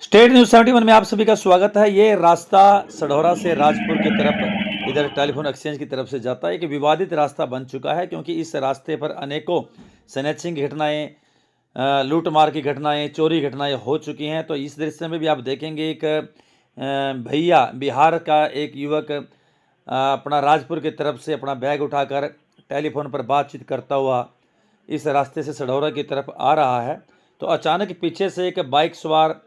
State news 71 में आप सभी का स्वागत है। ये रास्ता सढौरा से राजपुर की तरफ इधर टेलीफोन एक्सचेंज की तरफ से जाता है। एक विवादित रास्ता बन चुका है क्योंकि इस रास्ते पर अनेकों स्नैचिंग की घटनाएं, लूटमार की घटनाएं, चोरी घटनाएं हो चुकी हैं। तो इस दृश्य में भी आप देखेंगे एक भैया, बिहार का एक युवक अपना राजपुर की तरफ से अपना बैग उठाकर टेलीफोन पर बातचीत करता हुआ इस रास्ते से सढौरा की तरफ आ रहा है। तो अचानक पीछे से एक बाइक सवार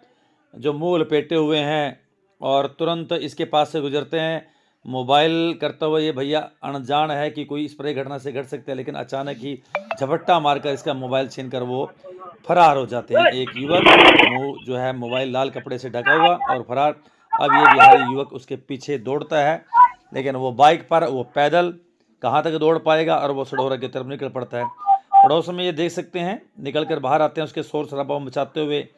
जो मुंह लपेटे हुए हैं और तुरंत इसके पास से गुजरते हैं। मोबाइल करता हुआ ये भैया अनजान है कि कोई इस पर घटना से घट सकती है, लेकिन अचानक ही झपट्टा मारकर इसका मोबाइल छीनकर वो फरार हो जाते हैं। एक युवक, मुंह जो है मोबाइल लाल कपड़े से ढका हुआ और फरार। अब ये बिहारी युवक उसके पीछे दौड़ता है, लेकिन वो बाइक पर, वो पैदल कहाँ तक दौड़ पाएगा और वो सढौरा की तरफ निकल पड़ता है। पड़ोस में ये देख सकते हैं, निकल कर बाहर आते हैं, उसके शोर शराबा मचाते हुए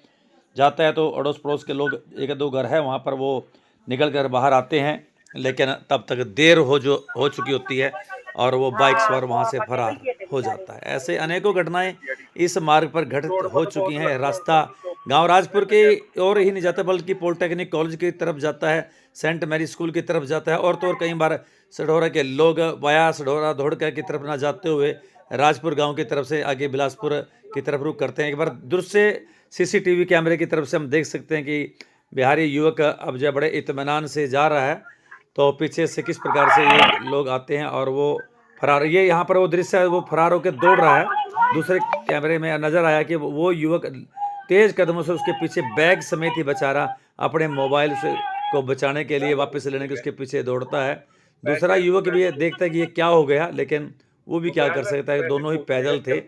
जाता है। तो अड़ोस पड़ोस के लोग, एक दो घर है वहाँ पर, वो निकल कर बाहर आते हैं, लेकिन तब तक देर हो चुकी होती है और वो बाइक सवार वहाँ से फरार हो जाता है। ऐसे अनेकों घटनाएं इस मार्ग पर घटित हो चुकी हैं। रास्ता गांव राजपुर के और ही नहीं जाता, बल्कि पॉलिटेक्निक कॉलेज की तरफ जाता है, सेंट मैरी स्कूल की तरफ जाता है, और तो और कई बार सढौरा के लोग वाया सढौरा धोड़का की तरफ ना जाते हुए राजपुर गांव की तरफ से आगे बिलासपुर की तरफ रुख करते हैं। एक बार दूर से सीसीटीवी कैमरे की तरफ से हम देख सकते हैं कि बिहारी युवक अब जो बड़े इत्मीनान से जा रहा है, तो पीछे से किस प्रकार से ये लोग आते हैं और वो फरार, ये यहाँ पर वो दृश्य है, वो फरार होकर दौड़ रहा है। दूसरे कैमरे में नजर आया कि वो युवक तेज कदमों से उसके पीछे बैग समेत ही बेचारा अपने मोबाइल से को बचाने के लिए, वापस लेने के उसके पीछे दौड़ता है। दूसरा युवक भी ये देखता है कि ये क्या हो गया, लेकिन वो भी क्या कर सकता है, दोनों ही पैदल थे।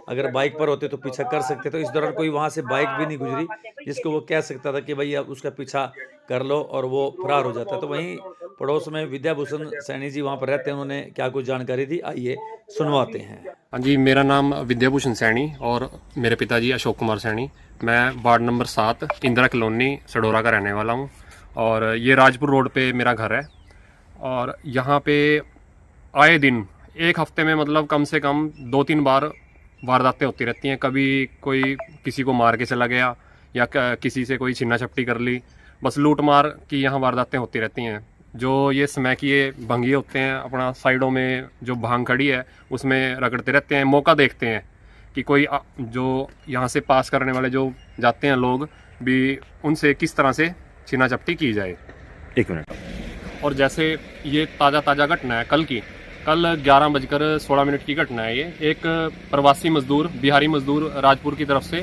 अगर बाइक पर होते तो पीछा कर सकते। तो इस दौरान कोई वहाँ से बाइक भी नहीं गुजरी जिसको वो कह सकता था कि भाई अब उसका पीछा कर लो, और वो फरार हो जाता। तो वहीं पड़ोस में विद्याभूषण सैनी जी वहाँ पर रहते हैं, उन्होंने क्या कुछ जानकारी दी, आइए सुनवाते हैं। हाँ जी, मेरा नाम विद्याभूषण सैनी और मेरे पिताजी अशोक कुमार सैनी। मैं ward number 7 Indira colony Sadhaura का रहने वाला हूँ और ये राजपुर रोड पे मेरा घर है। और यहाँ पे आए दिन एक हफ्ते में मतलब कम से कम 2-3 बार वारदातें होती रहती हैं। कभी कोई किसी को मार के चला गया या किसी से कोई छिन्ना झपटी कर ली, बस लूट मार की यहाँ वारदातें होती रहती हैं। जो ये समय की ये भंगिए होते हैं, अपना साइडों में जो भांग खड़ी है उसमें रगड़ते रहते हैं। मौका देखते हैं कि कोई जो यहाँ से पास करने वाले जो जाते हैं लोग भी, उनसे किस तरह से छीना झपटी की जाए। 1 मिनट। और जैसे ये ताज़ा घटना है कल 11:16 की घटना है। ये एक प्रवासी मजदूर, बिहारी मजदूर राजपुर की तरफ से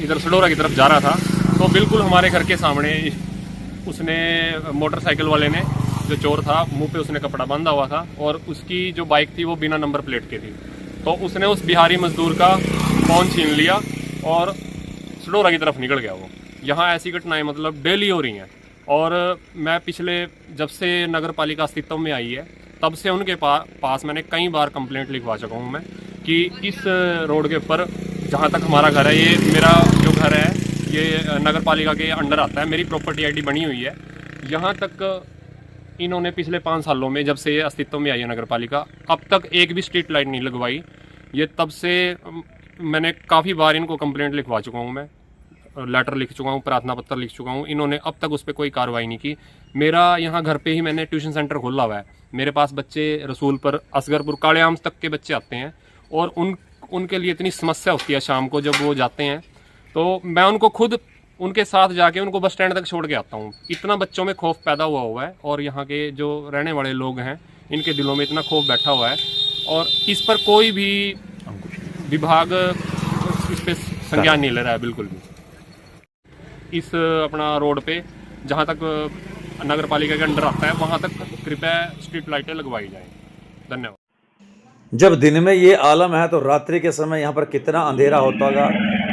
इधर सढौरा की तरफ जा रहा था, तो बिल्कुल हमारे घर के सामने उसने, मोटरसाइकिल वाले ने, जो चोर था, मुंह पे उसने कपड़ा बांधा हुआ था और उसकी जो बाइक थी वो बिना नंबर प्लेट की थी। तो उसने उस बिहारी मजदूर का फ़ोन छीन लिया और सढौरा की तरफ निकल गया वो। यहाँ ऐसी घटनाएं मतलब डेली हो रही हैं। और मैं पिछले, जब से नगर पालिका अस्तित्व में आई है, तब से उनके पास मैंने कई बार कंप्लेंट लिखवा चुका हूँ मैं कि इस रोड के ऊपर, जहाँ तक हमारा घर है, ये मेरा जो घर है ये नगर पालिका के अंडर आता है, मेरी प्रॉपर्टी आईडी बनी हुई है। यहाँ तक इन्होंने पिछले 5 सालों में, जब से ये अस्तित्व में आई है नगर पालिका, अब तक एक भी स्ट्रीट लाइट नहीं लगवाई। ये तब से मैंने काफ़ी बार इनको कंप्लेंट लिखवा चुका हूँ, मैं लेटर लिख चुका हूँ, प्रार्थना पत्र लिख चुका हूँ। इन्होंने अब तक उस पर कोई कार्रवाई नहीं की। मेरा यहाँ घर पे ही मैंने ट्यूशन सेंटर खोला हुआ है। मेरे पास बच्चे रसूलपुर, असगरपुर, काले आम्स तक के बच्चे आते हैं और उनके लिए इतनी समस्या होती है शाम को जब वो जाते हैं, तो मैं उनको खुद उनके साथ जाके उनको बस स्टैंड तक छोड़ के आता हूँ। इतना बच्चों में खौफ पैदा हुआ है और यहाँ के जो रहने वाले लोग हैं, इनके दिलों में इतना खौफ बैठा हुआ है और इस पर कोई भी विभाग इस पर संज्ञान नहीं ले रहा है बिल्कुल भी। इस अपना रोड पे जहाँ तक नगर पालिका के अंडर आता है, वहाँ तक कृपया स्ट्रीट लाइटें लगवाई जाएं। धन्यवाद। जब दिन में ये आलम है तो रात्रि के समय यहाँ पर कितना अंधेरा होता होगा,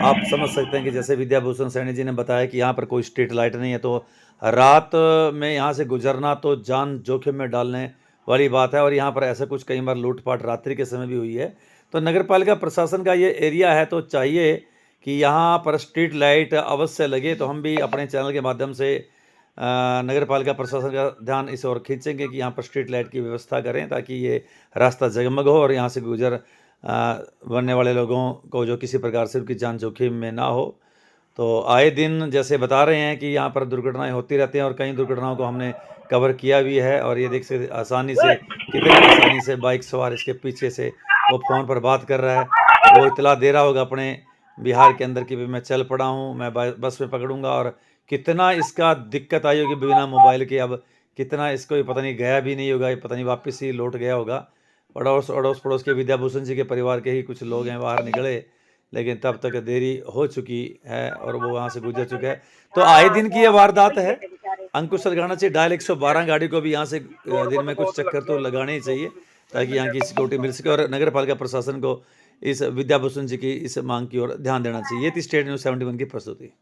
आप समझ सकते हैं कि जैसे विद्याभूषण सैनी जी ने बताया कि यहाँ पर कोई स्ट्रीट लाइट नहीं है, तो रात में यहाँ से गुजरना तो जान जोखिम में डालने वाली बात है। और यहाँ पर ऐसा कुछ कई बार लूटपाट रात्रि के समय भी हुई है। तो नगर पालिका प्रशासन का ये एरिया है, तो चाहिए कि यहाँ पर स्ट्रीट लाइट अवश्य लगे। तो हम भी अपने चैनल के माध्यम से नगर पालिका प्रशासन का ध्यान इस ओर खींचेंगे कि यहाँ पर स्ट्रीट लाइट की व्यवस्था करें, ताकि ये रास्ता जगमग हो और यहाँ से गुजर बनने वाले लोगों को जो किसी प्रकार से उनकी जान जोखिम में ना हो। तो आए दिन जैसे बता रहे हैं कि यहाँ पर दुर्घटनाएं होती रहती हैं और कई दुर्घटनाओं को हमने कवर किया भी है। और ये देख सकते आसानी से, कितनी आसानी से बाइक सवार इसके पीछे से वो फ़ोन पर बात कर रहा है। वो इतला दे रहा होगा अपने बिहार के अंदर कि भी मैं चल पड़ा हूँ, मैं बस में पकड़ूंगा। और कितना इसका दिक्कत आई होगी बिना मोबाइल के। अब कितना इसको पता नहीं गया भी नहीं होगा, पता नहीं वापस ही लौट गया होगा। अड़ोस अड़ोस पड़ोस के विद्याभूषण जी के परिवार के ही कुछ लोग हैं बाहर निकले, लेकिन तब तक देरी हो चुकी है और वो वहाँ से गुजर चुका है। तो आए दिन की ये वारदात है। अंकुश सर लगाना चाहिए डायल 112 गाड़ी को भी यहाँ से दिन में कुछ चक्कर तो लगाने ही चाहिए, ताकि यहाँ की सिक्योरिटी मिल सके। और नगर पालिका प्रशासन को इस विद्याभूषण जी की इस मांग की ओर ध्यान देना चाहिए। ये थी स्टेट न्यूज़ 71 की प्रस्तुति।